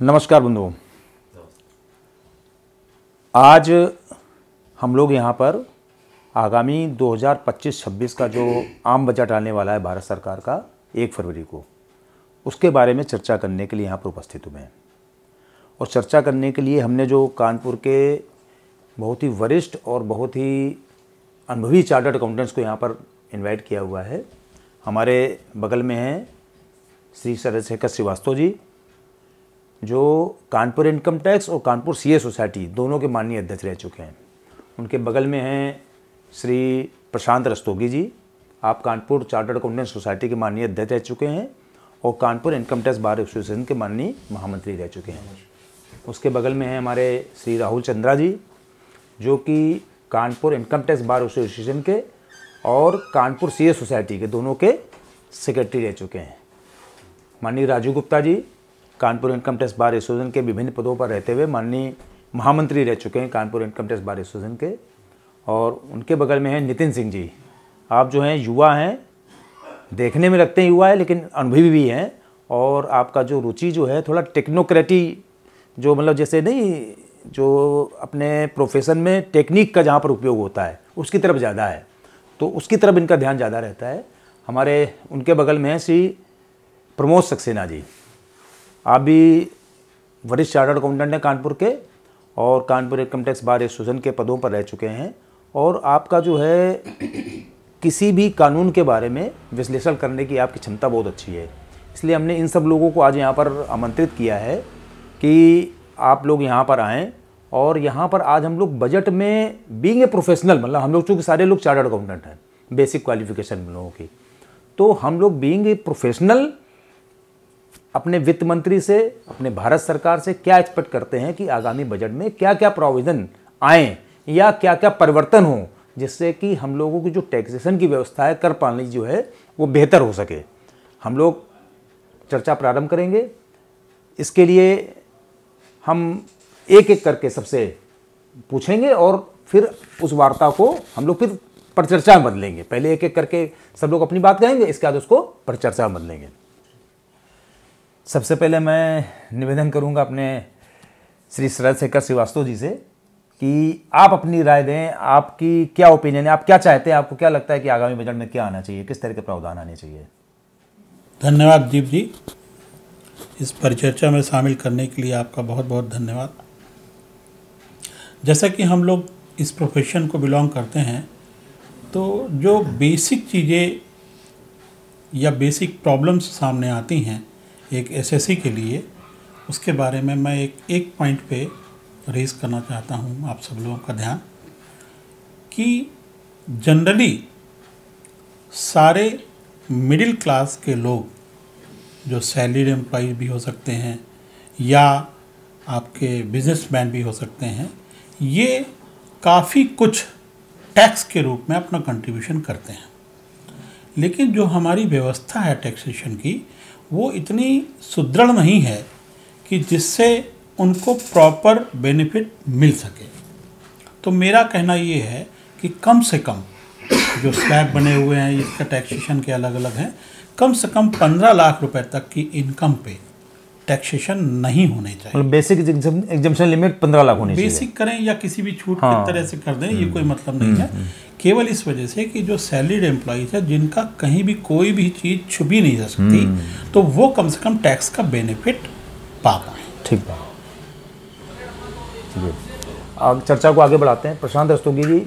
नमस्कार बंधुओं, आज हम लोग यहाँ पर आगामी 2025-26 का जो आम बजट आने वाला है भारत सरकार का 1 फरवरी को, उसके बारे में चर्चा करने के लिए यहाँ पर उपस्थित हुए हैं। और चर्चा करने के लिए हमने जो कानपुर के बहुत ही वरिष्ठ और बहुत ही अनुभवी चार्टर्ड अकाउंटेंट्स को यहाँ पर इनवाइट किया हुआ है। हमारे बगल में हैं श्री शरद शेखर श्रीवास्तव जी, जो कानपुर इनकम टैक्स और कानपुर सीए सोसाइटी दोनों के माननीय अध्यक्ष रह चुके हैं। उनके बगल में हैं श्री प्रशांत रस्तोगी जी, आप कानपुर चार्टर्ड अकाउंटेंट सोसाइटी के माननीय अध्यक्ष रह चुके हैं और Kanpur income tax bar association के माननीय महामंत्री रह चुके हैं। उसके बगल में हैं हमारे श्री राहुल चंद्रा जी, जो कि Kanpur income tax bar association के और कानपुर सीए सोसाइटी के दोनों के सेक्रेटरी रह चुके हैं। माननीय Raju Gupta ji, Kanpur income tax bar association के विभिन्न पदों पर रहते हुए माननीय महामंत्री रह चुके हैं Kanpur income tax bar association के। और उनके बगल में हैं नितिन सिंह जी, आप जो हैं युवा हैं, देखने में लगते हैं युवा है लेकिन अनुभवी भी हैं, और आपका जो रुचि जो है थोड़ा टेक्नोक्रेटी, जो मतलब जैसे नहीं, जो अपने प्रोफेशन में टेक्निक का जहाँ पर उपयोग होता है उसकी तरफ ज़्यादा है, तो उसकी तरफ इनका ध्यान ज़्यादा रहता है। हमारे उनके बगल में हैं श्री प्रमोद सक्सेना जी, आप भी वरिष्ठ चार्टर्ड अकाउंटेंट हैं कानपुर के और Kanpur income tax bar association के पदों पर रह चुके हैं, और आपका जो है किसी भी कानून के बारे में विश्लेषण करने की आपकी क्षमता बहुत अच्छी है। इसलिए हमने इन सब लोगों को आज यहाँ पर आमंत्रित किया है कि आप लोग यहाँ पर आएँ, और यहाँ पर आज हम लोग बजट में बीइंग ए प्रोफेशनल, मतलब हम लोग चूँकि सारे लोग चार्टर्ड अकाउंटेंट हैं, बेसिक क्वालिफिकेशन लोगों की, तो हम लोग बीइंग ए प्रोफेशनल अपने वित्त मंत्री से, अपने भारत सरकार से क्या एक्सपेक्ट करते हैं कि आगामी बजट में क्या क्या प्रोविज़न आएँ या क्या क्या परिवर्तन हो, जिससे कि हम लोगों की जो टैक्सेशन की व्यवस्था है, कर पानी जो है वो बेहतर हो सके। हम लोग चर्चा प्रारंभ करेंगे। इसके लिए हम एक एक करके सबसे पूछेंगे और फिर उस वार्ता को हम लोग फिर परिचर्चा में बदलेंगे। पहले एक एक करके सब लोग अपनी बात कहेंगे, इसके बाद उसको परिचर्चा में बदलेंगे। सबसे पहले मैं निवेदन करूंगा अपने श्री शरद शेखर श्रीवास्तव जी से कि आप अपनी राय दें, आपकी क्या ओपिनियन है, आप क्या चाहते हैं, आपको क्या लगता है कि आगामी बजट में क्या आना चाहिए, किस तरह के प्रावधान आने चाहिए। धन्यवाद दीप जी, इस परिचर्चा में शामिल करने के लिए आपका बहुत बहुत धन्यवाद। जैसा कि हम लोग इस प्रोफेशन को बिलोंग करते हैं, तो जो बेसिक चीज़ें या बेसिक प्रॉब्लम्स सामने आती हैं एक एसएससी के लिए, उसके बारे में मैं एक पॉइंट पे रेज़ करना चाहता हूँ आप सब लोगों का ध्यान, कि जनरली सारे मिडिल क्लास के लोग, जो सैलरीड एम्प्लॉय भी हो सकते हैं या आपके बिजनेसमैन भी हो सकते हैं, ये काफ़ी कुछ टैक्स के रूप में अपना कंट्रीब्यूशन करते हैं। लेकिन जो हमारी व्यवस्था है टैक्सेशन की, वो इतनी सुदृढ़ नहीं है कि जिससे उनको प्रॉपर बेनिफिट मिल सके। तो मेरा कहना ये है कि कम से कम जो स्लैब बने हुए हैं, इसका टैक्सेशन के अलग अलग हैं, कम से कम 15 लाख रुपए तक की इनकम पे टैक्सेशन नहीं होने चाहिए। मतलब बेसिक एग्जम्पशन लिमिट 15 लाख होनी चाहिए। बेसिक करें या किसी भी छूट की तरह से कर दें, ये कोई मतलब नहीं है। केवल इस वजह से कि जो सैलरीड एम्प्लॉइज है, जिनका कहीं भी कोई भी चीज़ छुपी नहीं जा सकती, तो वो कम से कम टैक्स का बेनिफिट पा पाए। ठीक है, अब चर्चा को आगे बढ़ाते हैं। प्रशांत रस्तोगी जी,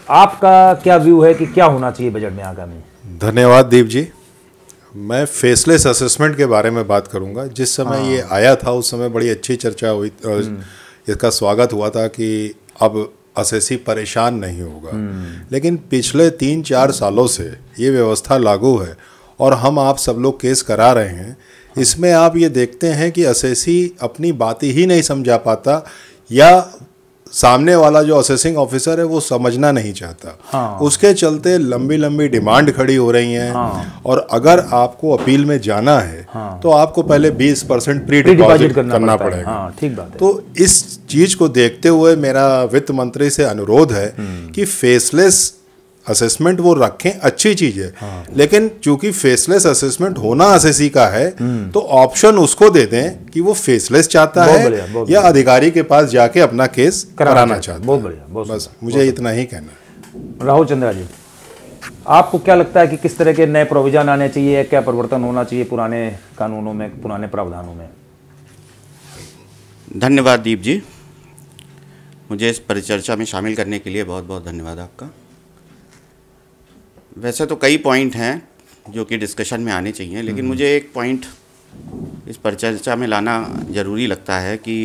आपका क्या व्यू है कि क्या होना चाहिए बजट में आगामी। धन्यवाद दीप जी। मैं फेसलेस असेसमेंट के बारे में बात करूंगा। जिस समय ये आया था उस समय बड़ी अच्छी चर्चा हुई, इसका स्वागत हुआ था कि अब असेसी परेशान नहीं होगा। लेकिन पिछले 3-4 सालों से ये व्यवस्था लागू है और हम आप सब लोग केस करा रहे हैं। इसमें आप ये देखते हैं कि असेसी अपनी बात ही नहीं समझा पाता, या सामने वाला जो असेसिंग ऑफिसर है वो समझना नहीं चाहता। उसके चलते लंबी लंबी डिमांड खड़ी हो रही हैं। और अगर आपको अपील में जाना है तो आपको पहले 20% प्री डिपॉजिट करना पड़ेगा। ठीक बात है। तो इस चीज को देखते हुए मेरा वित्त मंत्री से अनुरोध है कि फेसलेस असेसमेंट वो रखें, अच्छी चीज है। लेकिन चूंकि फेसलेस असेसमेंट होना एसएससी का है, तो ऑप्शन उसको दे दें कि वो फेसलेस चाहता है या अधिकारी के पास जाके अपना केस कराना चाहता है। बहुत बढ़िया, बस मुझे इतना ही कहना है। राहुल चंद्रा जी, आपको क्या लगता है कि किस तरह के नए प्रोविजन आने चाहिए, क्या परिवर्तन होना चाहिए पुराने कानूनों में, पुराने प्रावधानों में? धन्यवाद दीप जी, मुझे इस परिचर्चा में शामिल करने के लिए बहुत बहुत धन्यवाद आपका। वैसे तो कई पॉइंट हैं जो कि डिस्कशन में आने चाहिए, लेकिन मुझे एक पॉइंट इस परिचर्चा में लाना ज़रूरी लगता है कि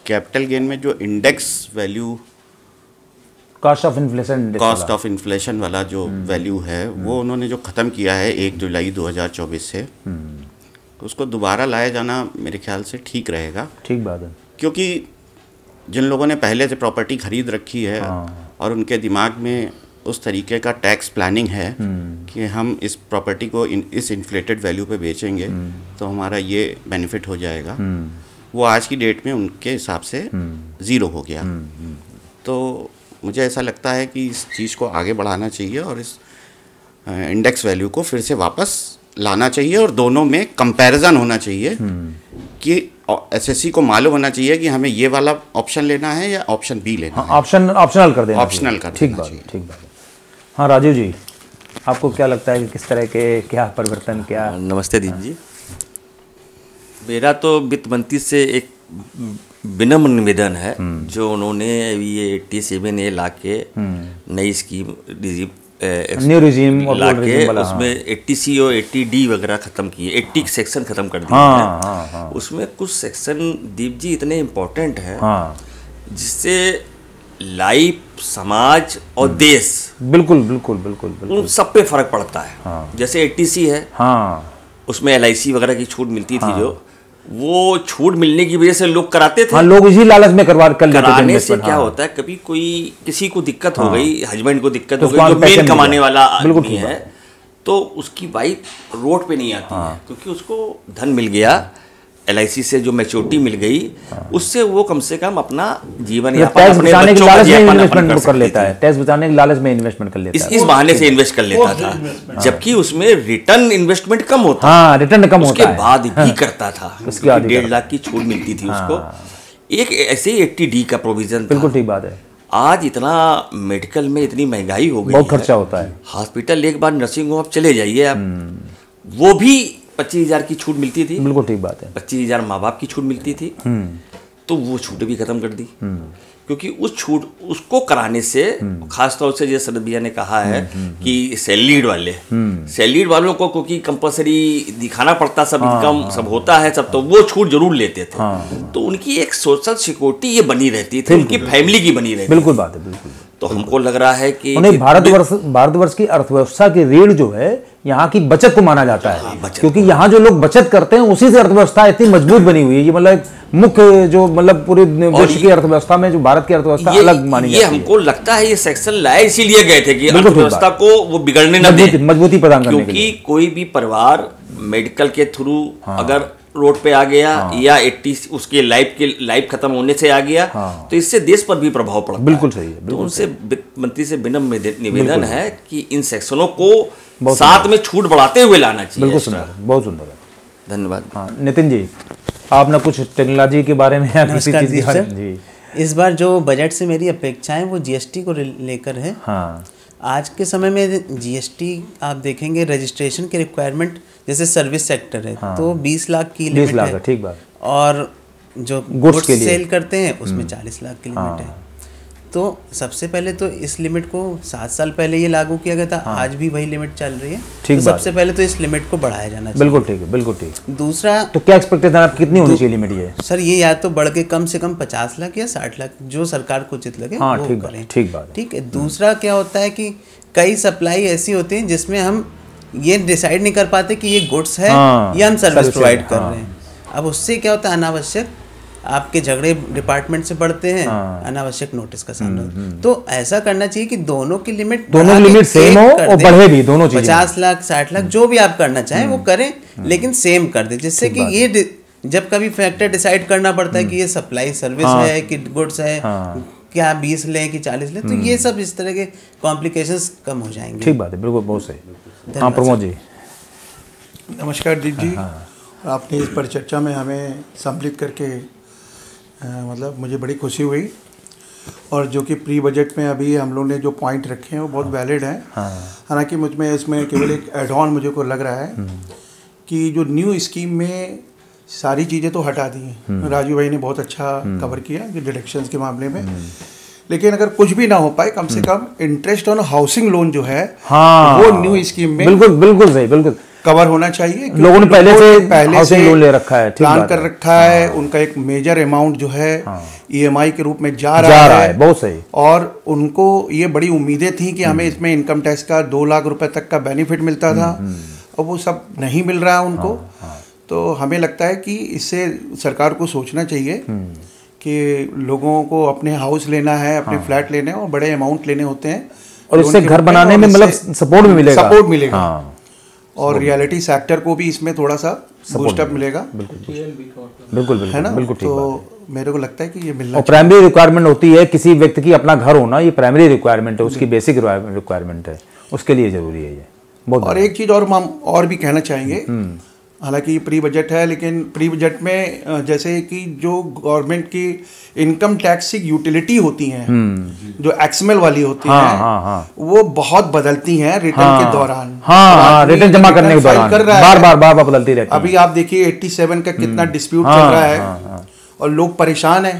कैपिटल गेन में जो index value, cost of inflation वाला जो वैल्यू है, वो उन्होंने जो ख़त्म किया है 1 जुलाई 2024 से, उसको दोबारा लाया जाना मेरे ख्याल से ठीक रहेगा। ठीक बात है, क्योंकि जिन लोगों ने पहले से प्रॉपर्टी खरीद रखी है और उनके दिमाग में उस तरीके का टैक्स प्लानिंग है कि हम इस प्रॉपर्टी को इस इन्फ्लेटेड वैल्यू पे बेचेंगे तो हमारा ये बेनिफिट हो जाएगा, वो आज की डेट में उनके हिसाब से ज़ीरो हो गया। तो मुझे ऐसा लगता है कि इस चीज़ को आगे बढ़ाना चाहिए और इस इंडेक्स वैल्यू को फिर से वापस लाना चाहिए और दोनों में कंपैरिजन होना चाहिए कि एसएससी को मालूम होना चाहिए कि हमें ये वाला ऑप्शन लेना है या ऑप्शन बी लेना है। ऑप्शनल कर देना, ऑप्शनल कर ठीक बात है, ठीक बात है। हाँ राजीव जी, आपको क्या लगता है कि किस तरह के क्या परिवर्तन, क्या? नमस्ते दीप जी, मेरा तो वित्त मंत्री से एक विनम्र निवेदन है, जो उन्होंने ये 87A ला के नई स्कीम न्यू रिजीम ला के उसमें 80C और 80D वगैरह खत्म किए, 80 सेक्शन खत्म कर दिए। उसमें कुछ सेक्शन दीप जी इतने इम्पोर्टेंट है जिससे लाइफ, समाज और देश बिल्कुल बिल्कुल बिल्कुल बिल्कुल उन सब पे फर्क पड़ता है। जैसे 80C है, उसमें LIC वगैरह की छूट मिलती थी, जो वो छूट मिलने की वजह से लोग कराते थे। लोग इसी लालच में कराने से क्या होता है, कभी कोई किसी को दिक्कत हो गई, हस्बैंड को दिक्कत हो गई, जो मेन कमाने वाला आदमी है, तो उसकी वाइफ रोड पे नहीं आती है, क्योंकि उसको धन मिल गया, LIC से जो मैच्योरिटी मिल गई, उससे वो कम से कम अपना जीवन टैक्स बचाने के लालच में इन्वेस्टमेंट कर लेता है, टैक्स बचाने के लालच में इन्वेस्टमेंट कर लेता है, इस बहाने से इन्वेस्ट कर लेता था, जबकि उसमें रिटर्न इन्वेस्टमेंट कम होता, रिटर्न कम होता है, उसके बाद भी करता था, 1.5 लाख की छूट मिलती थी उसको। एक ऐसे ही 80D का प्रोविजन था। बिल्कुल ठीक बात है। आज इतना मेडिकल में इतनी महंगाई हो गई, बहुत खर्चा होता है, हॉस्पिटल एक बार नर्सिंग होम आप चले जाइए आप, वो भी 25,000 की छूट मिलती थी। बिल्कुल ठीक बात है। 25,000 माँ बाप की छूट मिलती थी, तो वो छूट भी खत्म कर दी, क्योंकि उस छूट उसको कराने से, खासतौर से जैसे शरद भैया ने कहा है कि सैलरीड वालों को क्योंकि कंपलसरी दिखाना पड़ता, सब इनकम सब होता है सब, तो वो छूट जरूर लेते थे, तो उनकी एक सोशल सिक्योरिटी ये बनी रहती थी, उनकी फैमिली की बनी रहती। बिल्कुल बात है, बिल्कुल। तो हमको लग रहा है कि भारतवर्ष की अर्थव्यवस्था की रीढ़ जो है यहाँ की बचत को माना जाता है, क्योंकि यहाँ जो लोग बचत करते हैं उसी से अर्थव्यवस्था इतनी मजबूत बनी हुई है। ये मतलब मुख्य जो मतलब पूरे विश्व की अर्थव्यवस्था में जो भारत की अर्थव्यवस्था अलग मानी जाती है। हमको लगता है ये सेक्शन लाए इसीलिए गए थे कि अर्थव्यवस्था को वो बिगड़ने न दे, मजबूती प्रदान करने के लिए। क्योंकि कोई भी परिवार मेडिकल के थ्रू अगर रोड पे आ गया या 80 उसके लाइफ खत्म होने से आ गया, तो इससे देश पर भी प्रभाव पड़ता है। बिल्कुल सही है। तो उनसे वित्त मंत्री से विनम्र निवेदन है कि इन सेक्शनों को साथ में छूट बढ़ाते हुए लाना चाहिए। बिल्कुल सुंदर, बहुत सुंदर है, धन्यवाद। नितिन जी, आपने कुछ टेक्नोलॉजी के बारे में किसी चीज जी? इस बार जो बजट से मेरी अपेक्षाएं वो GST को लेकर है। आज के समय में GST आप देखेंगे रजिस्ट्रेशन के रिक्वायरमेंट, जैसे सर्विस सेक्टर है तो 20 लाख की लिमिट है, ठीक बात, और जो गुड्स सेल करते हैं उसमें 40 लाख की लिमिट है। तो सबसे पहले तो इस लिमिट को 7 साल पहले ये लागू किया गया था, आज भी वही लिमिट चल रही है, तो सबसे पहले तो इस लिमिट को बढ़ाया जाना चाहिए। बिल्कुल ठीक है, बिल्कुल ठीक। दूसरा, तो क्या एक्सपेक्टेशन आपकी कितनी होनी चाहिए लिमिट? ये सर ये या तो बढ़ के कम से कम 50 लाख या 60 लाख, जो सरकार को उचित लगे वो करें। ठीक बात, ठीक है। दूसरा क्या होता है कि कई सप्लाई ऐसी होती है जिसमें हम ये डिसाइड नहीं कर पाते कि ये गुड्स है या हम सर्विस प्रोवाइड कर रहे हैं। अब उससे क्या होता है, अनावश्यक आपके झगड़े डिपार्टमेंट से बढ़ते हैं, अनावश्यक नोटिस का सामना। तो ऐसा करना चाहिए कि दोनों की लिमिट सेम हो और बढ़े भी, दोनों चीजें 50 लाख 60 लाख जो भी आप करना चाहें वो करें, लेकिन सेम कर दे, जिससे कि ये जब कभी फैक्टर डिसाइड करना पड़ता है कि ये सप्लाई सर्विस है कि गुड्स है, क्या 20 लें कि 40 लें, तो ये सब इस तरह के कॉम्प्लिकेशंस कम हो जाएंगे। ठीक बात है, बिल्कुल, बहुत सही। हाँ प्रमोद जी। नमस्कार दीप जी। आपने इस परिचर्चा में हमें सम्मिलित करके मतलब मुझे बड़ी खुशी हुई, और जो कि प्री बजट में अभी हम लोग ने जो पॉइंट रखे हैं वो बहुत वैलिड हैं। हालांकि मुझ में इसमें केवल एक एड ऑन मुझे को लग रहा है कि जो न्यू स्कीम में सारी चीज़ें तो हटा दी हैं, राजू भाई ने बहुत अच्छा कवर किया कि डिडक्शंस के मामले में, लेकिन अगर कुछ भी ना हो पाए कम से कम इंटरेस्ट ऑन हाउसिंग लोन जो है वो न्यू स्कीम में बिल्कुल सही, बिल्कुल कवर होना चाहिए। लोगों ने पहले से लोन ले रखा है, प्लान कर रखा है, उनका एक मेजर अमाउंट जो है ईएमआई के रूप में जा रहा है, बहुत सही। और उनको ये बड़ी उम्मीदें थी कि हमें इसमें इनकम टैक्स का 2 लाख रुपए तक का बेनिफिट मिलता था, और वो सब नहीं मिल रहा है उनको। तो हमें लगता है कि इससे सरकार को सोचना चाहिए कि लोगों को अपने हाउस लेना है, अपने फ्लैट लेने हैं, और बड़े अमाउंट लेने होते हैं, और उससे घर बनाने में मतलब सपोर्ट मिलेगा, और रियलिटी सेक्टर को भी इसमें थोड़ा सा बूस्टअप मिलेगा। बिल्कुल है ना, बिल्कुल। तो मेरे को लगता है कि ये मिलना और प्राइमरी रिक्वायरमेंट होती है किसी व्यक्ति की, अपना घर होना, ये प्राइमरी रिक्वायरमेंट है, उसकी बेसिक रिक्वायरमेंट है, उसके लिए जरूरी है ये बहुत। और एक चीज़ और हम और भी कहना चाहेंगे, हालांकि ये प्री बजट है, लेकिन प्री बजट में जैसे कि जो गवर्नमेंट की इनकम टैक्स की यूटिलिटी होती हैं, जो एक्सएमएल वाली होती हैं, वो बहुत बदलती हैं रिटर्न के दौरान। रिटर्न जमा करने के दौरान बार बदलती रहती है। अभी आप देखिए 87 का कितना डिस्प्यूट चल रहा है, और लोग परेशान हैं।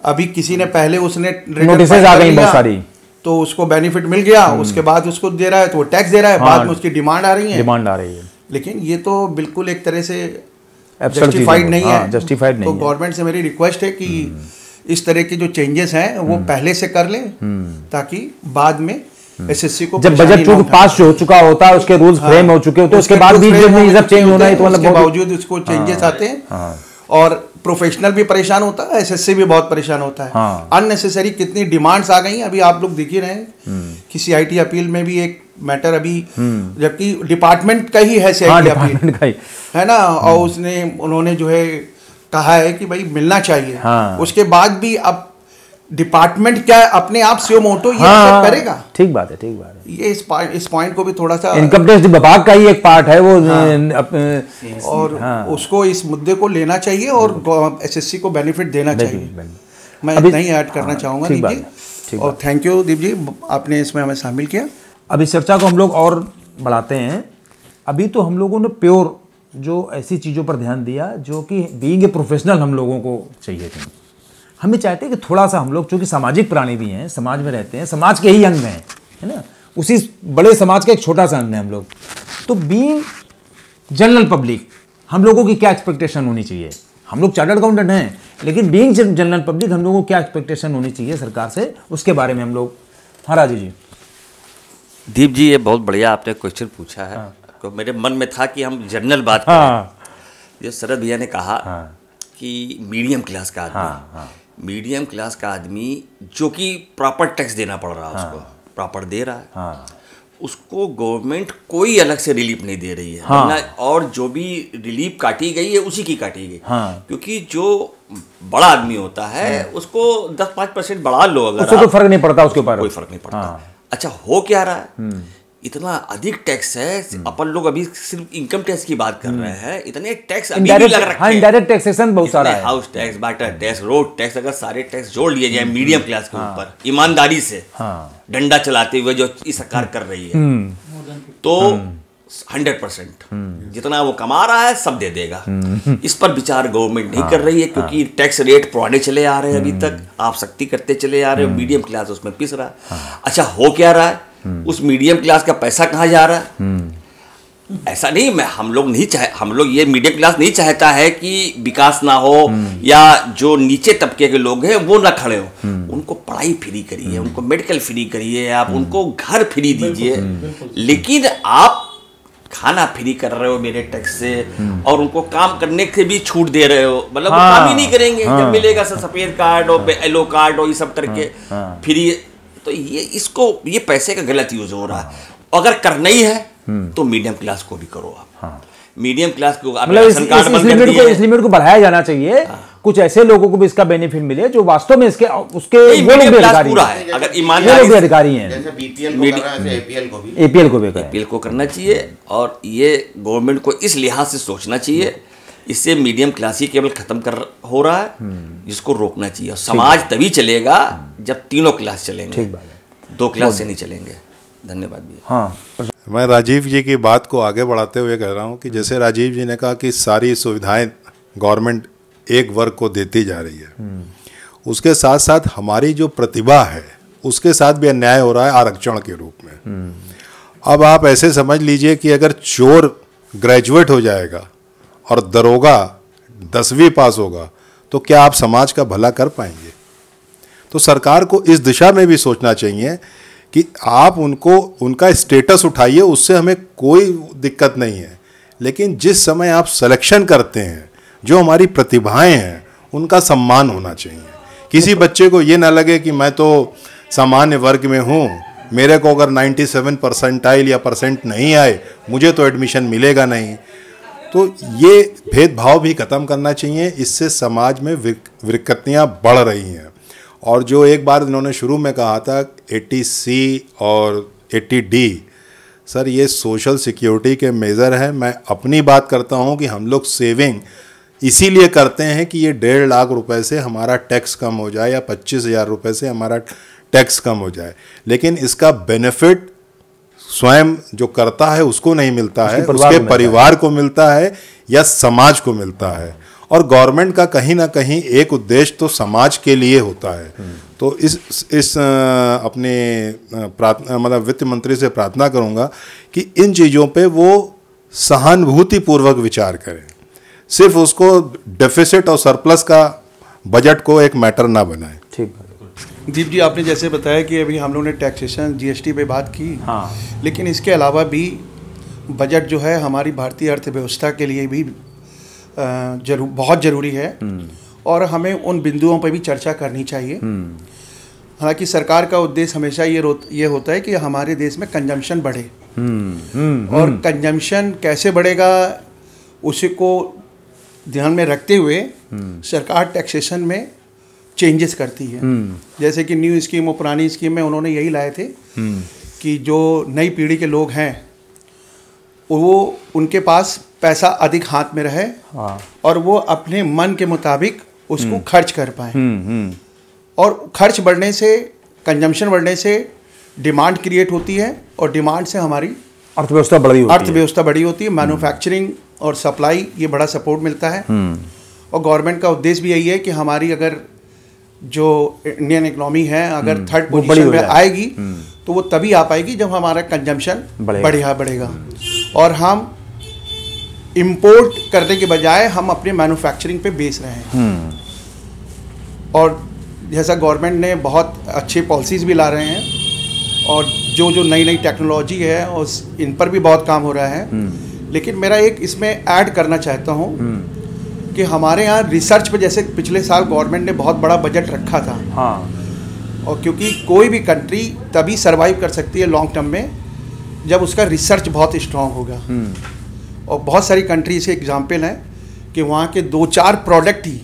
अभी किसी ने पहले उसने नोटिसेज आ गई बहुत सारी, तो उसको बेनिफिट मिल गया, उसके बाद उसको दे रहा है तो वो टैक्स दे रहा है, बाद में उसकी डिमांड आ रही है। लेकिन ये तो बिल्कुल एक तरह से जस्टिफाइड नहीं है, जस्टिफाइड नहीं है। तो गवर्नमेंट से मेरी रिक्वेस्ट है कि इस तरह के जो चेंजेस हैं वो पहले से कर लें, ताकि बाद में एसएससी को जब बजट पास हो चुका होता है, उसके रूल्स फ्रेम हो चुके होते हैं, उसके बाद भी ये सब चेंज होना है, तो मतलब बावजूद उसको चेंजेस आते हैं, और प्रोफेशनल भी परेशान होता है, एसएससी भी बहुत परेशान होता है। अननेसेसरी कितनी डिमांड्स आ गई हैं, अभी आप लोग देख ही रहे हैं कि सीआईटी अपील में भी एक मैटर अभी, जबकि डिपार्टमेंट का ही है सीआईटी अपील, है ना, और उन्होंने जो है कहा है कि भाई मिलना चाहिए, उसके बाद भी अब डिपार्टमेंट क्या अपने आप से मोटो ये करेगा। ठीक बात है, ठीक बात है। ये इस पॉइंट को भी थोड़ा सा, इनकम टैक्स विभाग का ही एक पार्ट है वो, और उसको इस मुद्दे को लेना चाहिए और एसएससी को बेनिफिट देना चाहिए। मैं इतना ही ऐड करना चाहूँगा दीप जी, और थैंक यू दीप जी, आपने इसमें हमें शामिल किया। अब इस चर्चा को हम लोग और बढ़ाते हैं। अभी तो हम लोगों ने प्योर जो ऐसी चीज़ों पर ध्यान दिया जो कि बीइंग ए प्रोफेशनल हम लोगों को चाहिए थी। हमें चाहते हैं कि थोड़ा सा हम लोग, चूँकि सामाजिक प्राणी भी हैं, समाज में रहते हैं, समाज के ही अंग हैं, है ना, उसी बड़े समाज का एक छोटा सा अंग है हम लोग। तो बीइंग जनरल पब्लिक हम लोगों की क्या एक्सपेक्टेशन होनी चाहिए? हम लोग चार्टर्ड अकाउंटेंट हैं, लेकिन बीइंग जनरल पब्लिक हम लोगों को क्या एक्सपेक्टेशन होनी चाहिए सरकार से, उसके बारे में हम लोग। हाँ राजू जी। दीप जी, ये बहुत बढ़िया आपने क्वेश्चन पूछा है। तो मेरे मन में था कि हम जनरल बात करें। जो शरद भैया ने कहा कि मीडियम क्लास का आदमी, मीडियम क्लास का आदमी जो कि प्रॉपर टैक्स देना पड़ रहा है, उसको प्रॉपर दे रहा है, उसको गवर्नमेंट कोई अलग से रिलीफ नहीं दे रही है, और जो भी रिलीफ काटी गई है उसी की काटी गई। क्योंकि जो बड़ा आदमी होता है उसको 10-5% बढ़ा लो, अगर उसको कोई फर्क नहीं पड़ता, उसके ऊपर कोई फर्क नहीं पड़ता। अच्छा, हो क्या रहा है, इतना अधिक टैक्स है। अपन लोग अभी सिर्फ इनकम टैक्स की बात कर रहे हैं, इतने टैक्स अभी भी लग रखे हैं। इनडायरेक्ट टैक्सेशन बहुत सारा है, house tax, water tax, road tax, अगर सारे टैक्स जोड़ लिए जाए मीडियम क्लास के ऊपर ईमानदारी से डंडा चलाते हुए जो इस सरकार कर रही है, तो 100% जितना वो कमा रहा है सब दे देगा। इस पर विचार गवर्नमेंट नहीं कर रही है, क्योंकि टैक्स रेट पुराने चले आ रहे हैं, अभी तक आप सख्ती करते चले आ रहे हो, मीडियम क्लास उसमें पिस रहा है। अच्छा, हो क्या रहा है, उस मीडियम क्लास का पैसा कहाँ जा रहा है? ऐसा नहीं, हम लोग ये मीडियम क्लास नहीं चाहता है कि विकास ना हो, या जो नीचे तबके के लोग हैं वो ना खड़े हो। उनको पढ़ाई फ्री करिए, उनको मेडिकल फ्री करिए, आप उनको घर फ्री दीजिए, लेकिन आप खाना फ्री कर रहे हो मेरे टैक्स से, और उनको काम करने से भी छूट दे रहे हो। मतलब वो काम ही नहीं करेंगे, जब मिलेगा सफेद कार्ड और येलो कार्ड और ये सब करके फ्री। तो ये पैसे का गलत यूज हो रहा है। अगर करना ही है तो मीडियम क्लास को भी करो आप। मीडियम क्लास को मतलब इस लिमिट को बढ़ाया जाना चाहिए, कुछ ऐसे लोगों को भी इसका बेनिफिट मिले जो वास्तव में इसके उसके वो लोग अधिकारी पूरा है, अगर वो ईमानदारी लोग भी अधिकारी हैं, जैसे बीपीएल को कर रहा है ऐसे एपीएल को भी एपीएल को भी करें। एपीएल को करना चाहिए। और ये गवर्नमेंट को इस लिहाज से सोचना चाहिए, इससे मीडियम क्लास ही केवल खत्म कर हो रहा है, जिसको रोकना चाहिए। और समाज तभी चलेगा जब तीनों क्लास चलेंगे, ठीक बात है, 2 क्लास से नहीं चलेंगे। धन्यवाद भैया। हाँ मैं राजीव जी की बात को आगे बढ़ाते हुए कह रहा हूँ कि जैसे राजीव जी ने कहा कि सारी सुविधाएं गवर्नमेंट एक वर्ग को देती जा रही है, उसके साथ साथ हमारी जो प्रतिभा है उसके साथ भी अन्याय हो रहा है आरक्षण के रूप में। अब आप ऐसे समझ लीजिए कि अगर चोर ग्रेजुएट हो जाएगा और दरोगा 10वीं पास होगा तो क्या आप समाज का भला कर पाएंगे? तो सरकार को इस दिशा में भी सोचना चाहिए कि आप उनको उनका स्टेटस उठाइए, उससे हमें कोई दिक्कत नहीं है, लेकिन जिस समय आप सिलेक्शन करते हैं जो हमारी प्रतिभाएं हैं उनका सम्मान होना चाहिए। किसी बच्चे को ये ना लगे कि मैं तो सामान्य वर्ग में हूँ, मेरे को अगर 97 परसेंटाइल या परसेंट नहीं आए मुझे तो एडमिशन मिलेगा नहीं। तो ये भेदभाव भी ख़त्म करना चाहिए, इससे समाज में विकृतियाँ बढ़ रही हैं। और जो एक बार इन्होंने शुरू में कहा था 80C और 80D, सर ये सोशल सिक्योरिटी के मेज़र है। मैं अपनी बात करता हूँ कि हम लोग सेविंग इसीलिए करते हैं कि ये 1.5 लाख रुपए से हमारा टैक्स कम हो जाए या 25,000 रुपये से हमारा टैक्स कम हो जाए, लेकिन इसका बेनिफिट स्वयं जो करता है उसको नहीं मिलता है, उसके परिवार को मिलता है या समाज को मिलता है। और गवर्नमेंट का कहीं ना कहीं एक उद्देश्य तो समाज के लिए होता है। तो इस अपने मतलब वित्त मंत्री से प्रार्थना करूंगा कि इन चीज़ों पे वो सहानुभूतिपूर्वक विचार करें, सिर्फ उसको डेफिसिट और सरप्लस का बजट को एक मैटर ना बनाएं। ठीक। दीप जी, आपने जैसे बताया कि अभी हम लोग ने टैक्सेशन जीएसटी पे बात की, हाँ, लेकिन इसके अलावा भी बजट जो है हमारी भारतीय अर्थव्यवस्था के लिए भी बहुत ज़रूरी है और हमें उन बिंदुओं पर भी चर्चा करनी चाहिए। हालांकि सरकार का उद्देश्य हमेशा ये होता है कि हमारे देश में कंजम्पशन बढ़े, और कंजम्पशन कैसे बढ़ेगा उसी को ध्यान में रखते हुए सरकार टैक्सेशन में चेंजेस करती है। जैसे कि न्यू स्कीम और पुरानी स्कीम में उन्होंने यही लाए थे कि जो नई पीढ़ी के लोग हैं वो उनके पास पैसा अधिक हाथ में रहे और वो अपने मन के मुताबिक उसको खर्च कर पाए। और खर्च बढ़ने से, कंजम्पशन बढ़ने से डिमांड क्रिएट होती है और डिमांड से हमारी अर्थव्यवस्था बड़ी होती है। मैन्युफैक्चरिंग और सप्लाई ये बड़ा सपोर्ट मिलता है। और गवर्नमेंट का उद्देश्य भी यही है कि हमारी अगर जो इंडियन इकोनॉमी है अगर थर्ड पोजीशन में आएगी तो वो तभी आ पाएगी जब हमारा कंजम्पशन बढ़ेगा और हम इंपोर्ट करने के बजाय हम अपने मैन्युफैक्चरिंग पे बेस रहे हैं। और जैसा गवर्नमेंट ने बहुत अच्छे पॉलिसीज़ भी ला रहे हैं और जो नई नई टेक्नोलॉजी है उस इन पर भी बहुत काम हो रहा है। लेकिन मेरा एक इसमें ऐड करना चाहता हूँ कि हमारे यहाँ रिसर्च पे जैसे पिछले साल गवर्नमेंट ने बहुत बड़ा बजट रखा था। और क्योंकि कोई भी कंट्री तभी सरवाइव कर सकती है लॉन्ग टर्म में जब उसका रिसर्च बहुत स्ट्रांग होगा। और बहुत सारी कंट्रीज के एग्जाम्पल हैं कि वहाँ के 2-4 प्रोडक्ट ही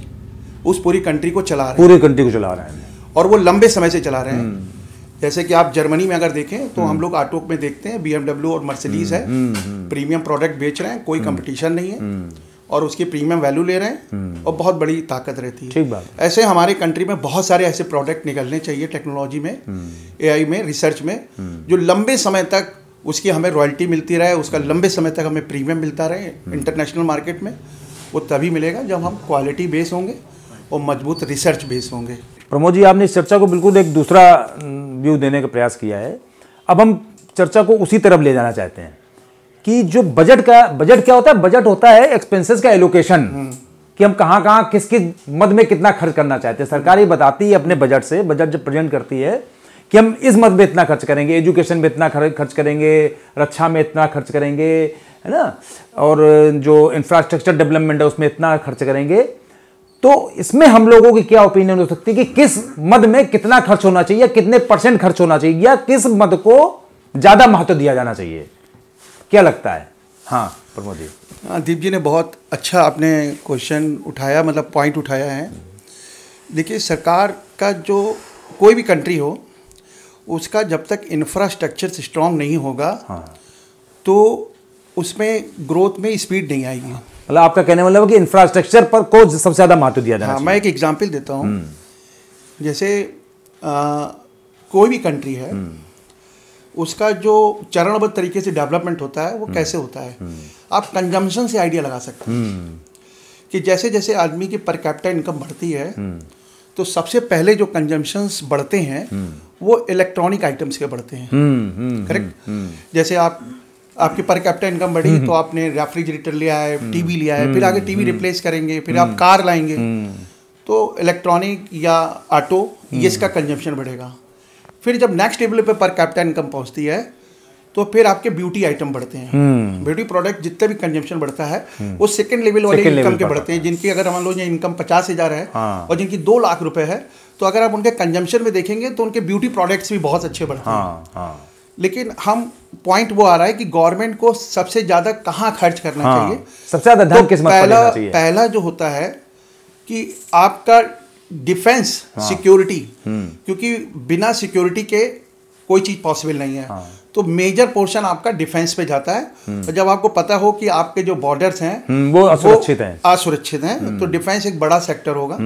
उस पूरी कंट्री को चला रहे हैं, और वो लंबे समय से चला रहे हैं। जैसे कि आप जर्मनी में अगर देखें तो हम लोग ऑटो में देखते हैं BMW और मर्सिडीज है, प्रीमियम प्रोडक्ट बेच रहे हैं, कोई कंपटीशन नहीं है और उसकी प्रीमियम वैल्यू ले रहे हैं और बहुत बड़ी ताकत रहती है। ठीक बात। ऐसे हमारे कंट्री में बहुत सारे ऐसे प्रोडक्ट निकलने चाहिए टेक्नोलॉजी में, AI में, रिसर्च में, जो लंबे समय तक उसकी हमें रॉयल्टी मिलती रहे, उसका लंबे समय तक हमें प्रीमियम मिलता रहे इंटरनेशनल मार्केट में। वो तभी मिलेगा जब हम क्वालिटी बेस होंगे और मजबूत रिसर्च बेस होंगे। प्रमोद जी, आपने इस चर्चा को बिल्कुल एक दूसरा व्यू देने का प्रयास किया है। अब हम चर्चा को उसी तरफ ले जाना चाहते हैं कि जो बजट क्या होता है? बजट होता है एक्सपेंसेस का एलोकेशन, कि हम कहाँ किस मद में कितना खर्च करना चाहते हैं। सरकार ये बताती है अपने बजट से, बजट जब प्रेजेंट करती है कि हम इस मद में इतना खर्च करेंगे, एजुकेशन में इतना खर्च करेंगे, रक्षा में इतना खर्च करेंगे, है ना, और जो इंफ्रास्ट्रक्चर डेवलपमेंट है उसमें इतना खर्च करेंगे। तो इसमें हम लोगों की क्या ओपिनियन हो सकती है कि किस मद में कितना खर्च होना चाहिए, कितने % खर्च होना चाहिए, या किस मद को ज्यादा महत्व दिया जाना चाहिए? क्या लगता है? हाँ प्रमोद जी। दीप जी ने बहुत अच्छा आपने क्वेश्चन उठाया, मतलब पॉइंट उठाया है। देखिए, सरकार का जो कोई भी कंट्री हो, उसका जब तक इंफ्रास्ट्रक्चर स्ट्रांग नहीं होगा तो उसमें ग्रोथ में स्पीड नहीं आएगी। मतलब आपका कहने मतलब कि इंफ्रास्ट्रक्चर पर को सबसे ज़्यादा महत्व दिया जाना चाहिए। मैं एक एग्जांपल देता हूँ। जैसे कोई भी कंट्री है, उसका जो चरणबद्ध तरीके से डेवलपमेंट होता है वो कैसे होता है, आप कंजम्पशन से आइडिया लगा सकते हैं कि जैसे जैसे आदमी की पर कैपिटा इनकम बढ़ती है तो सबसे पहले जो कंजम्पशंस बढ़ते हैं वो इलेक्ट्रॉनिक आइटम्स के बढ़ते हैं। करेक्ट। जैसे आपकी पर कैपिटा इनकम बढ़ी तो आपने रेफ्रिजरेटर लिया है, टीवी लिया है, फिर आगे टीवी रिप्लेस करेंगे, फिर आप कार लाएंगे, तो इलेक्ट्रॉनिक या ऑटो ये इसका कंजम्पशन बढ़ेगा। फिर जब नेक्स्ट लेवल पे पर कैपिटा इनकम पहुंचती है तो फिर आपके ब्यूटी आइटम बढ़ते हैं। ब्यूटी प्रोडक्ट जितने भी कंजम्पशन बढ़ता है वो सेकंड लेवल वाले इनकम के बढ़ते हैं, जिनकी अगर मान लो ये इनकम 50,000 है और जिनकी 2 लाख रुपए है, तो अगर आप उनके कंजम्पशन में देखेंगे तो उनके ब्यूटी प्रोडक्ट्स भी बहुत अच्छे बढ़ते हैं। लेकिन हम पॉइंट वो आ रहा है कि गवर्नमेंट को सबसे ज्यादा कहाँ खर्च करना चाहिए, सबसे ज्यादा धन किस मत पर देना चाहिए। पहला जो होता है कि आपका डिफेंस सिक्योरिटी, क्योंकि बिना सिक्योरिटी के कोई चीज पॉसिबल नहीं है। तो मेजर पोर्शन आपका डिफेंस पे जाता है। तो जब आपको पता हो कि आपके जो बॉर्डर्स हैं वो असुरक्षित हैं, तो डिफेंस एक बड़ा सेक्टर होगा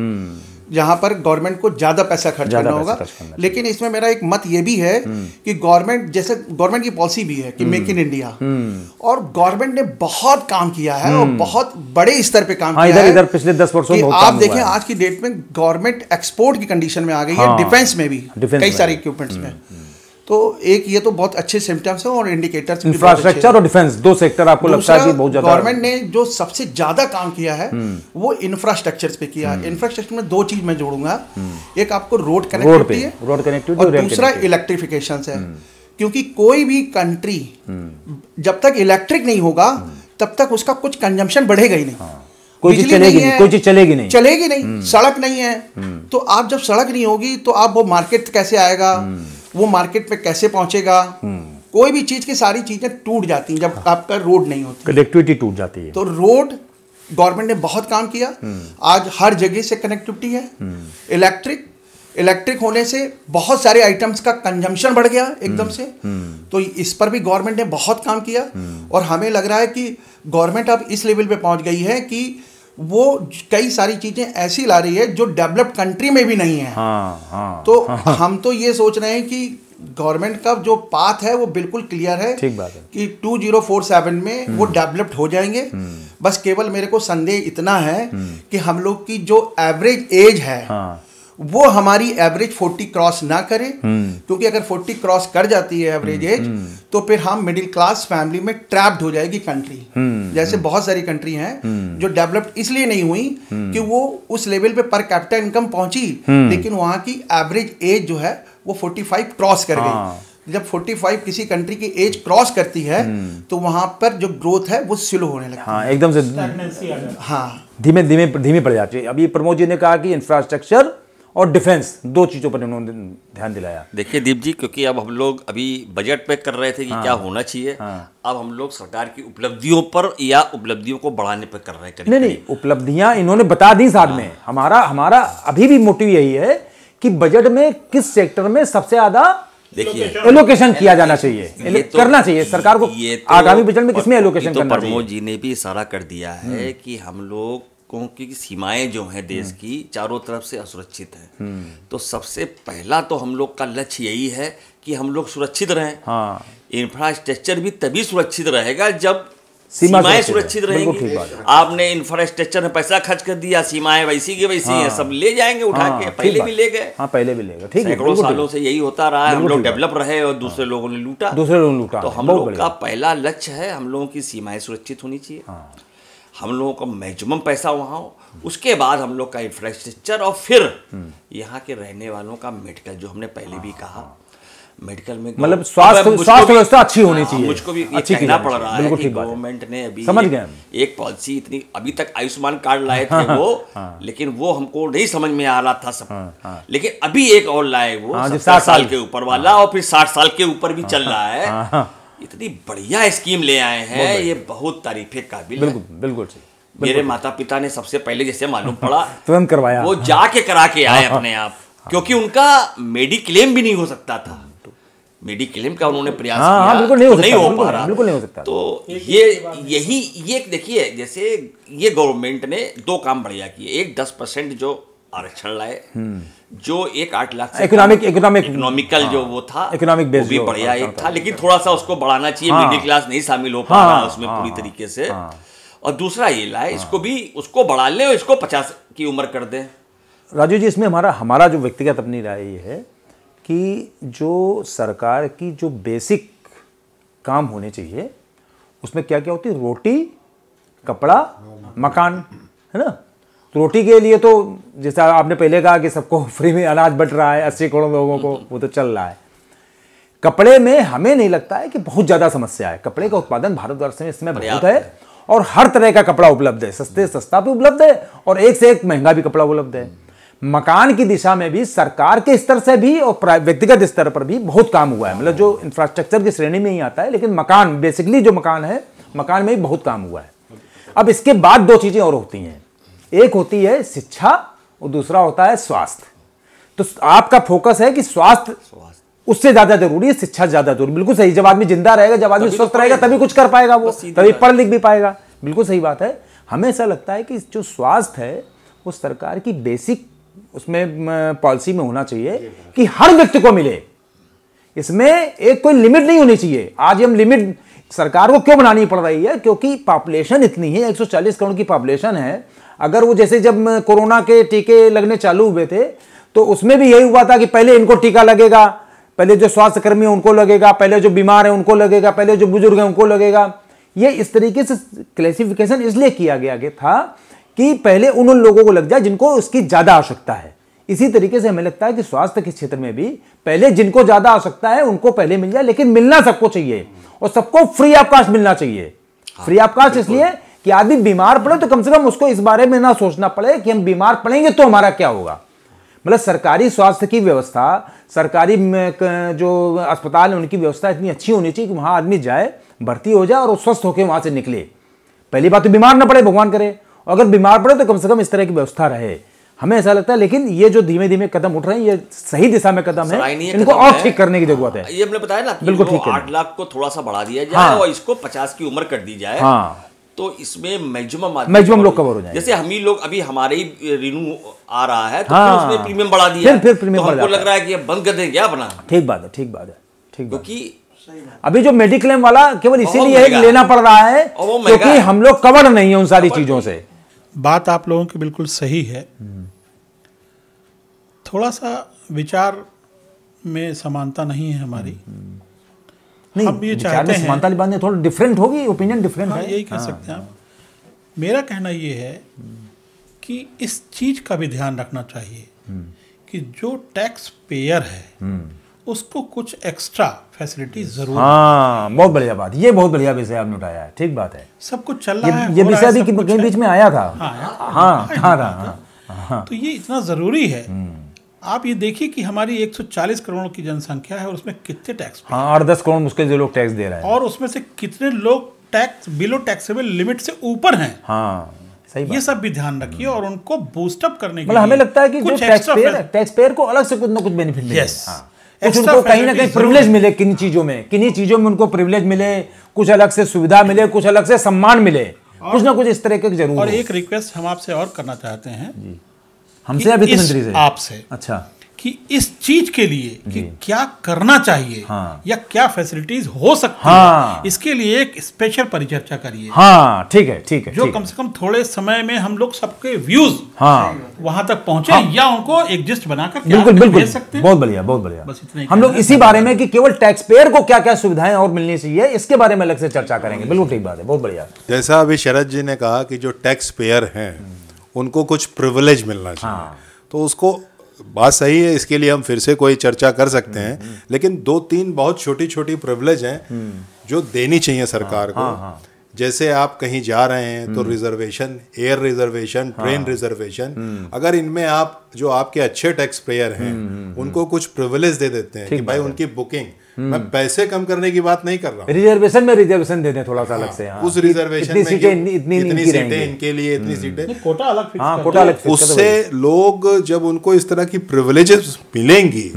जहां पर गवर्नमेंट को ज्यादा पैसा खर्च करना होगा। लेकिन इसमें मेरा एक मत ये भी है कि गवर्नमेंट, जैसे गवर्नमेंट की पॉलिसी भी है कि मेक इन इंडिया, और गवर्नमेंट ने बहुत काम किया है और बहुत बड़े स्तर पे काम किया है। इधर पिछले 10 वर्षों में आप देखें आज की डेट में गवर्नमेंट एक्सपोर्ट की कंडीशन में आ गई है, डिफेंस में भी, कई सारे इक्विपमेंट्स में। तो एक ये तो बहुत अच्छे सिम्टम्स हैं और इंडिकेटर्स, इंफ्रास्ट्रक्चर और डिफेंस, 2 सेक्टर आपको लगता है कि बहुत ज्यादा गवर्नमेंट ने जो सबसे ज्यादा काम किया है वो इंफ्रास्ट्रक्चर पे किया है। इंफ्रास्ट्रक्चर में 2 चीज मैं जोड़ूंगा, एक आपको रोड कनेक्टिविटी है और दूसरा इलेक्ट्रिफिकेशन है। क्योंकि कोई भी कंट्री जब तक इलेक्ट्रिक नहीं होगा तब तक उसका कुछ कंजम्पशन बढ़ेगा ही नहीं। कोई चीज चलेगी नहीं, सड़क नहीं है, तो आप जब सड़क नहीं होगी तो आप वो मार्केट कैसे आएगा, वो मार्केट पे कैसे पहुंचेगा। कोई भी चीज की सारी चीजें टूट जाती हैं जब आपका रोड नहीं होती, कनेक्टिविटी टूट जाती है। तो रोड गवर्नमेंट ने बहुत काम किया, आज हर जगह से कनेक्टिविटी है। इलेक्ट्रिक होने से बहुत सारे आइटम्स का कंजम्पशन बढ़ गया एकदम से, तो इस पर भी गवर्नमेंट ने बहुत काम किया। और हमें लग रहा है कि गवर्नमेंट अब इस लेवल पे पहुंच गई है कि वो कई सारी चीजें ऐसी ला रही है जो डेवलप्ड कंट्री में भी नहीं है। तो हम तो ये सोच रहे हैं कि गवर्नमेंट का जो पाथ है वो बिल्कुल क्लियर है, ठीक बात है, कि 2047 में वो डेवलप्ड हो जाएंगे। बस केवल मेरे को संदेह इतना है कि हम लोग की जो एवरेज एज है वो हमारी एवरेज 40 क्रॉस ना करे, क्योंकि अगर 40 क्रॉस कर जाती है एवरेज एज तो फिर हम मिडिल क्लास फैमिली में ट्रैप्ड हो जाएगी कंट्री। जैसे बहुत सारी कंट्री हैं जो डेवलप्ड इसलिए नहीं हुई कि वो उस लेवल पे पर कैपिटा इनकम पहुंची, लेकिन वहां की एवरेज एज जो है वो 45 क्रॉस कर गई। जब 45 किसी कंट्री की एज क्रॉस करती है तो वहां पर जो ग्रोथ है वो स्लो होने लगती है, एकदम से धीमे पड़ जाती है। अभी प्रमोद जी ने कहा कि इंफ्रास्ट्रक्चर और डिफेंस, 2 चीजों पर उन्होंने ध्यान दिलाया। देखिए दीप जी, क्योंकि अब हम लोग अभी बजट पे कर रहे थे कि क्या होना चाहिए, अब हम लोग सरकार की उपलब्धियों पर या उपलब्धियों को बढ़ाने पर कर रहे हैं। नहीं, उपलब्धियां इन्होंने बता दी साथ में। हमारा अभी भी मोटिव यही है कि बजट में किस सेक्टर में सबसे ज्यादा देखिए एलोकेशन किया जाना चाहिए, करना चाहिए सरकार को। आगामी बजट में किसमें एलोकेशन करना चाहिए। प्रमोद जी ने भी इशारा कर दिया है कि हम लोग की सीमाएं जो हैं देश की चारों तरफ से असुरक्षित हैं। तो सबसे पहला तो हम लोग का लक्ष्य यही है कि हम लोग सुरक्षित रहें। इंफ्रास्ट्रक्चर भी तभी सुरक्षित रहेगा जब सीमाएं सुरक्षित रहेंगी। आपने इंफ्रास्ट्रक्चर में पैसा खर्च कर दिया, सीमाएं वैसी की वैसी हैं, सब ले जाएंगे उठा के। पहले भी ले गए, पहले भी ले गए, ठीक है। सैकड़ों सालों से यही होता रहा है, हम लोग डेवलप रहे और दूसरे लोगों ने लूटा। तो हम लोग का पहला लक्ष्य है, हम लोगों की सीमाएं सुरक्षित होनी चाहिए, हम लोगों का मैक्सिमम पैसा वहाँ हो, उसके बाद हम लोग का इंफ्रास्ट्रक्चर, और फिर यहाँ के रहने वालों का मेडिकल, जो हमने पहले भी कहा, मेडिकल में मतलब स्वास्थ्य व्यवस्था अच्छी होनी चाहिए। मुझको भी ये कहना पड़ रहा है कि गवर्नमेंट ने अभी समझ गए एक पॉलिसी इतनी, अभी तक आयुष्मान कार्ड लाए थे वो, लेकिन वो हमको नहीं समझ में आ रहा था सब। लेकिन अभी एक और लाए वो 70 साल के ऊपर वाला, और फिर 60 साल के ऊपर भी चल रहा है। इतनी बढ़िया स्कीम ले आए हैं, ये बहुत तारीफे काबिल है। बिल्कुल बिल्कुल सही। मेरे माता पिता ने सबसे पहले जैसे मालूम पड़ा तुरंत करवाया, वो जाके करा के आए अपने आप, क्योंकि उनका मेडिक्लेम भी नहीं हो सकता था। मेडिक्लेम का उन्होंने प्रयास किया, बिल्कुल नहीं हो नहीं सकता, हो पा रहा, बिल्कुल नहीं हो सकता। तो ये देखिए, जैसे ये गवर्नमेंट ने 2 काम बढ़िया किए। एक 10% जो आरक्षण लाए, जो एक 8 लाख इकोनॉमिकल जो वो था, इकोनॉमिक बेस भी बढ़िया एक था, लेकिन थोड़ा सा उसको बढ़ाना चाहिए। मिडिल क्लास नहीं शामिल हो पा रहा उसमें पूरी तरीके से। और दूसरा ये लाए, इसको भी उसको बढ़ा लें और इसको 50 की उम्र कर दें। राजू जी, इसमें हमारा जो व्यक्तिगत अपनी राय ये है कि जो सरकार की जो बेसिक काम होने चाहिए उसमें क्या क्या होती है, रोटी, कपड़ा, मकान, है ना। तो रोटी के लिए तो जैसा आपने पहले कहा कि सबको फ्री में अनाज बंट रहा है 80 करोड़ लोगों को, वो तो चल रहा है। कपड़े में हमें नहीं लगता है कि बहुत ज़्यादा समस्या है। कपड़े का उत्पादन भारतवर्ष में इसमें बहुत है और हर तरह का कपड़ा उपलब्ध है, सस्ते सस्ता भी उपलब्ध है और एक से एक महंगा भी कपड़ा उपलब्ध है। मकान की दिशा में भी सरकार के स्तर से भी और व्यक्तिगत स्तर पर भी बहुत काम हुआ है। मतलब जो इंफ्रास्ट्रक्चर की श्रेणी में ही आता है, लेकिन मकान बेसिकली जो मकान है, मकान में भी बहुत काम हुआ है। अब इसके बाद 2 चीजें और होती हैं, एक होती है शिक्षा और दूसरा होता है स्वास्थ्य। तो आपका फोकस है कि स्वास्थ्य उससे ज्यादा जरूरी है, शिक्षा ज्यादा जरूरी। बिल्कुल सही। जब आदमी जिंदा रहेगा, जब आदमी स्वस्थ रहेगा, तभी कुछ कर पाएगा वो, तभी पढ़ लिख भी पाएगा। बिल्कुल सही बात है। हमें ऐसा लगता है कि जो स्वास्थ्य है वो सरकार की बेसिक उसमें पॉलिसी में होना चाहिए कि हर व्यक्ति को मिले। इसमें एक कोई लिमिट नहीं होनी चाहिए। आज हम लिमिट सरकार को क्यों बनानी पड़ रही है, क्योंकि पॉपुलेशन इतनी है, 140 करोड़ की पॉपुलेशन है। अगर वो जैसे जब कोरोना के टीके लगने चालू हुए थे तो उसमें भी यही हुआ था कि पहले इनको टीका लगेगा, पहले जो स्वास्थ्य कर्मी है उनको लगेगा, पहले जो बीमार है उनको लगेगा, पहले जो बुजुर्ग है उनको लगेगा। ये इस तरीके से क्लासिफिकेशन इसलिए किया गया था कि पहले उन लोगों को लग जाए जिनको उसकी ज्यादा आवश्यकता है। इसी तरीके से हमें लगता है कि स्वास्थ्य के क्षेत्र में भी पहले जिनको ज्यादा आवश्यकता है उनको पहले मिल जाए, लेकिन मिलना सबको चाहिए और सबको फ्री ऑफ कॉस्ट मिलना चाहिए। फ्री ऑफ कॉस्ट इसलिए कि आदमी बीमार पड़े तो कम से कम उसको इस बारे में ना सोचना पड़े कि हम बीमार पड़ेंगे तो हमारा क्या होगा। मतलब सरकारी स्वास्थ्य की व्यवस्था, सरकारी जो अस्पताल है उनकी व्यवस्था इतनी अच्छी होनी चाहिए कि वहां आदमी जाए, भर्ती हो जाए और स्वस्थ होकर वहां से निकले। पहली बात तो बीमार ना पड़े, भगवान करे, अगर बीमार पड़े तो कम से कम इस तरह की व्यवस्था रहे। हमें ऐसा लगता है। लेकिन ये जो धीमे धीमे कदम उठ रहे हैं ये सही दिशा में कदम है, इनको और ठीक करने की जरूरत है। ये हमने बताया ना, बिल्कुल ठीक है। 8 लाख को थोड़ा सा बढ़ा दिया जाए और इसको 50 की उम्र कर दी जाए, तो इसमें मैक्सिमम लोग कवर हो जाएंगे। जैसे हम ही लोग अभी हमारे ही रिन्यू आ रहा है तो फिर उसमें प्रीमियम बढ़ा दिया, फिर प्रीमियम तो हमको लग रहा है कि बंद कर दें क्या अपना। ठीक बात है, ठीक बात है, ठीक। क्योंकि अभी जो मेडिक्लेम वाला केवल इसीलिए लेना पड़ रहा है क्योंकि हम लोग कवर नहीं है उन सारी चीजों से। बात आप लोगों की बिल्कुल सही है। थोड़ा सा विचार में समानता नहीं है हमारी। नहीं, हम ये चाहते हैं समानता की बात नहीं, थोड़ा डिफरेंट होगी, ओपिनियन डिफरेंट है, यही कह सकते हैं आप। मेरा कहना ये है कि इस चीज का भी ध्यान रखना चाहिए कि जो टैक्स पेयर है उसको कुछ एक्स्ट्रा फैसिलिटी जरूर। बहुत बढ़िया बात, ये बहुत बढ़िया विषय आपने उठाया है, ठीक बात है। सब कुछ चल रहा है, ये विषय भी कहीं बीच में आया था। तो ये इतना जरूरी है। आप ये देखिए कि हमारी 140 करोड़ की जनसंख्या है और उसमें कितने टैक्स, 8-10 करोड़ मुश्किल से लोग टैक्स दे रहे हैं, और उसमें से कितने लोग टैक्स बिलो टैक्सेबल लिमिट से ऊपर हैं। सही ये सब भी ध्यान रखिए और उनको बूस्ट अप करने के लिए हमें लगता है कि जो टैक्स पेयर को अलग से कुछ ना कुछ बेनिफिट मिले, कुछ उनको कहीं ना कहीं प्रिविलेज मिले, किन्हीं चीजों में उनको प्रिविलेज मिले, कुछ अलग से सुविधा मिले, कुछ अलग से सम्मान मिले, कुछ ना कुछ इस तरह के जरूर। और एक रिक्वेस्ट हम आपसे और करना चाहते हैं, हमसे या वित्त मंत्री से, आपसे, अच्छा, कि इस चीज के लिए कि क्या करना चाहिए या क्या फैसिलिटीज हो सकती है, इसके लिए एक स्पेशल परिचर्चा करिए। ठीक है, ठीक है, जो कम से कम थोड़े समय में हम लोग सबके व्यूज वहां तक पहुंचे या उनको एग्जिस्ट बनाकर बिल्कुल भेज सकते हैं। बहुत बढ़िया, बहुत बढ़िया। बस इतना ही हम लोग इसी बारे में कि केवल टैक्स पेयर को क्या क्या सुविधाएं और मिलनी चाहिए इसके बारे में अलग से चर्चा करेंगे। बिल्कुल ठीक बात है, बहुत बढ़िया। जैसा अभी शरद जी ने कहा कि जो टैक्स पेयर हैं उनको कुछ प्रिविलेज मिलना चाहिए, तो उसको बात सही है, इसके लिए हम फिर से कोई चर्चा कर सकते हैं। लेकिन 2-3 बहुत छोटी छोटी प्रिविलेज हैं जो देनी चाहिए सरकार को। जैसे आप कहीं जा रहे हैं तो reservation, air reservation, train reservation, अगर इनमें आप जो आपके अच्छे टैक्स पेयर हैं उनको कुछ प्रिविलेज दे देते हैं कि भाई उनकी बुकिंग मैं पैसे कम करने की बात नहीं कर रहा हूँ। रिजर्वेशन में रिजर्वेशन दे दें थोड़ा सा अलग से। हाँ। उस रिजर्वेशन में सीटें इतनी सीटें इनके लिए, इतनी सीटें, कोटा अलग फिक्स हाँ, कोटा अलग। उससे लोग जब उनको इस तरह की प्रिविलेजेस मिलेंगी,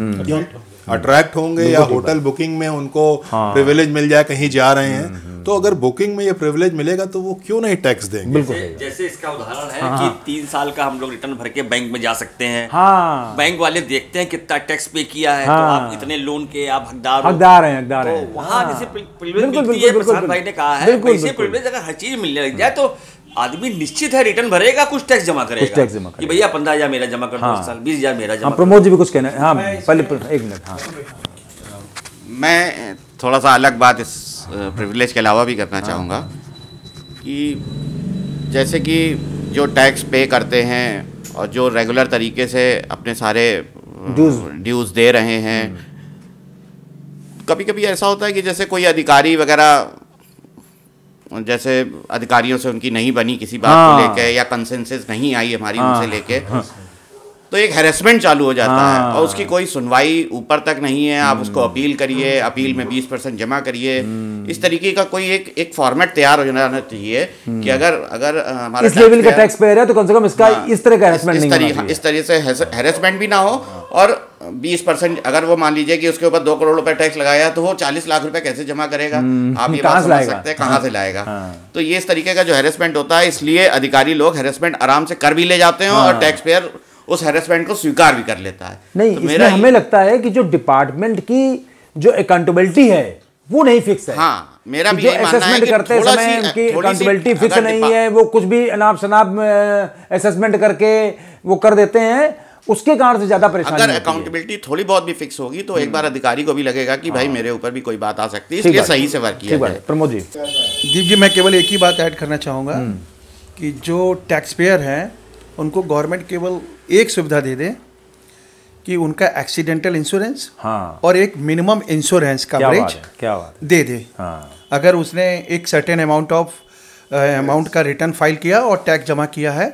अट्रैक्ट होंगे, या होटल बुकिंग में उनको प्रिविलेज मिल जाए, कहीं जा रहे हैं तो अगर बुकिंग में ये प्रिविलेज मिलेगा तो वो क्यों नहीं टैक्स देंगे। जैसे इसका उदाहरण है कि 3 साल का हम लोग रिटर्न भर के बैंक में जा सकते हैं। हाँ, बैंक वाले देखते हैं कितना टैक्स पे किया है, तो आप इतने लोन के आप हकदार हैं। तो वहाँ जैसे प्रिविलेज मिलती है, प्रशांत भाई ने कहा है, वैसे प्रिविलेज अगर हर चीज मिलने लग जाए तो आदमी निश्चित है रिटर्न भरेगा, कुछ टैक्स जमा करेगा कि भैया 15,000 मेरा जमा कर दो इस साल, 20,000 मेरा जमा। प्रमोद जी भी कुछ कहना है? हाँ, पहले 1 मिनट। हाँ, मैं थोड़ा सा अलग बात इस प्रिविलेज के अलावा भी करना चाहूँगा कि जैसे कि जो टैक्स पे करते हैं और जो रेगुलर तरीके से अपने सारे ड्यूज़ दे रहे हैं, कभी कभी ऐसा होता है कि जैसे कोई अधिकारी वगैरह, जैसे अधिकारियों से उनकी नहीं बनी किसी बात को लेके, या कंसेंसस नहीं आई हमारी उनसे लेके, तो एक हैरेसमेंट चालू हो जाता है और उसकी कोई सुनवाई ऊपर तक नहीं है। आप उसको अपील करिए, अपील में 20% जमा करिए, इस तरीके का कोई एक फॉर्मेट तैयार हो जाना चाहिए कि अगर हमारा इस लेवल का टैक्स पेयर है तो कम से कम इसका इस तरह का हैरेसमेंट नहीं होना चाहिए। इस तरह से हैरेसमेंट भी ना हो, और 20% अगर वो मान लीजिए कि उसके ऊपर 2 करोड़ रुपए टैक्स लगाया तो वो 40 लाख रुपए कैसे जमा करेगा, आप ये बात समझ सकते हैं, कहाँ से लाएगा। तो ये इस तरीके का जो हैरेसमेंट होता है, इसलिए अधिकारी लोग हैरेसमेंट आराम से कर भी ले जाते हैं और टैक्स पेयर उस हैरेसमेंट को स्वीकार भी कर लेता है। नहीं, तो इसमें हमें लगता है कि जो डिपार्टमेंट की जो अकाउंटेबिलिटी है वो नहीं फिक्स है। हाँ, मेरा भी जो यही मानना है असेसमेंट कि करते समय उनकी अकाउंटेबिलिटी फिक्स नहीं है, वो कुछ भी अनाप शनाप असेसमेंट करके वो कर देते हैं, उसके कारण से ज्यादा परेशानी। अगर अकाउंटेबिलिटी थोड़ी बहुत भी फिक्स होगी तो एक बार अधिकारी को भी लगेगा कि भाई मेरे ऊपर भी कोई बात आ सकती है, इसलिए सही से वर्क किया जाए। प्रमोद जी। दीप जी, मैं केवल एक ही बात ऐड करना चाहूँगा कि जो टैक्स पेयर हैं उनको गवर्नमेंट केवल एक सुविधा दे दे कि उनका एक्सीडेंटल इंश्योरेंस और एक मिनिमम इंश्योरेंस कवरेज दे दे। अगर उसने एक सर्टेन अमाउंट का रिटर्न फाइल किया और टैक्स जमा किया है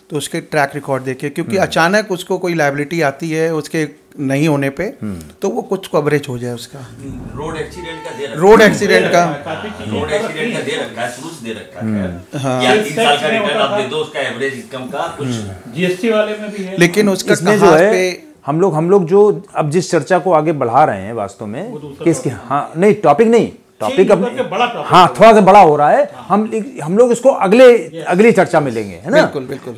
तो उसके ट्रैक रिकॉर्ड देखे, क्योंकि अचानक उसको कोई लायबिलिटी आती है उसके नहीं होने पे तो वो कुछ कवरेज हो जाए उसका। रोड एक्सीडेंट का दे रखा है, शुरू से दे रखा है। हाँ, या 3 साल का रिटर्न आप दे दो, उसका एवरेज इनकम का कुछ जीएसटी वाले में भी है। लेकिन उसका जो है हम लोग जो अब जिस चर्चा को आगे बढ़ा रहे हैं वास्तव में किसके, हाँ नहीं टॉपिक अब हाँ थोड़ा सा बड़ा हो रहा है। हम लोग इसको अगली चर्चा में लेंगे, है ना। बिल्कुल।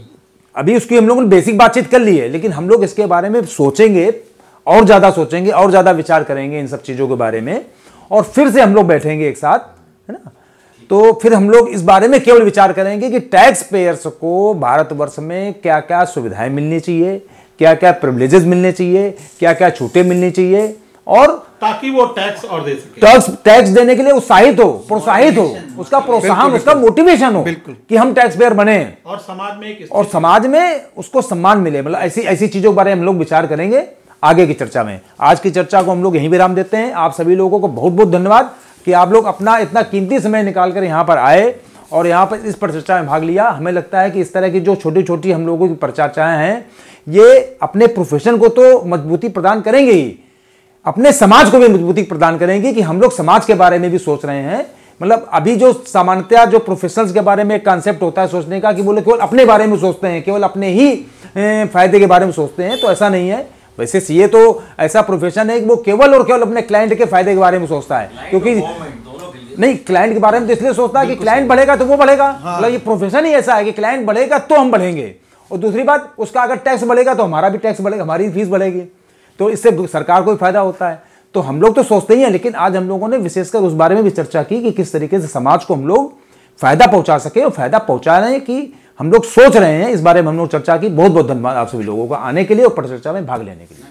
अभी उसकी हम लोगों ने बेसिक बातचीत कर ली है, लेकिन हम लोग इसके बारे में सोचेंगे और ज़्यादा विचार करेंगे इन सब चीज़ों के बारे में, और फिर से हम लोग बैठेंगे एक साथ, है ना। तो फिर हम लोग इस बारे में केवल विचार करेंगे कि टैक्स पेयर्स को भारतवर्ष में क्या क्या सुविधाएं मिलनी चाहिए, क्या क्या प्रिविलेजेस मिलने चाहिए, क्या क्या छूटें मिलनी चाहिए, और ताकि वो टैक्स और दे सके, टैक्स देने के लिए उत्साहित हो, प्रोत्साहित हो, उसका प्रोत्साहन, उसका मोटिवेशन हो कि हम टैक्स पेयर बने, और समाज में उसको सम्मान मिले। मतलब ऐसी चीजों के बारे में हम लोग विचार करेंगे आगे की चर्चा में। आज की चर्चा को हम लोग यहीं विराम देते हैं। आप सभी लोगों को बहुत बहुत धन्यवाद कि आप लोग अपना इतना कीमती समय निकालकर यहाँ पर आए और यहाँ पर इस परिचर्चा में भाग लिया। हमें लगता है कि इस तरह की जो छोटी छोटी हम लोगों की परिचर्चाएं हैं, ये अपने प्रोफेशन को तो मजबूती प्रदान करेंगे ही, अपने समाज को भी मजबूती प्रदान करेंगे कि हम लोग समाज के बारे में भी सोच रहे हैं। मतलब अभी जो सामान्यतः जो प्रोफेशनल्स के बारे में एक कॉन्सेप्ट होता है सोचने का कि वो लोग केवल अपने बारे में सोचते हैं, केवल अपने ही फायदे के बारे में सोचते हैं, तो ऐसा नहीं है। वैसे सीए तो ऐसा प्रोफेशन है कि वो केवल और केवल अपने क्लाइंट के फायदे के बारे में सोचता है, क्योंकि नहीं क्लाइंट के बारे में तो इसलिए सोचता है कि क्लाइंट बढ़ेगा तो वो बढ़ेगा। मतलब ये प्रोफेशन ही ऐसा है कि क्लाइंट बढ़ेगा तो हम बढ़ेंगे, और दूसरी बात उसका अगर टैक्स बढ़ेगा तो हमारा भी टैक्स बढ़ेगा, हमारी फीस बढ़ेगी, तो इससे सरकार को भी फायदा होता है। तो हम लोग तो सोचते ही हैं, लेकिन आज हम लोगों ने विशेषकर उस बारे में भी चर्चा की कि किस तरीके से समाज को हम लोग फायदा पहुंचा सके, और फायदा पहुंचा रहे हैं कि हम लोग सोच रहे हैं, इस बारे में हम लोग चर्चा की। बहुत बहुत धन्यवाद आप सभी लोगों का आने के लिए और परिचर्चा में भाग लेने के लिए।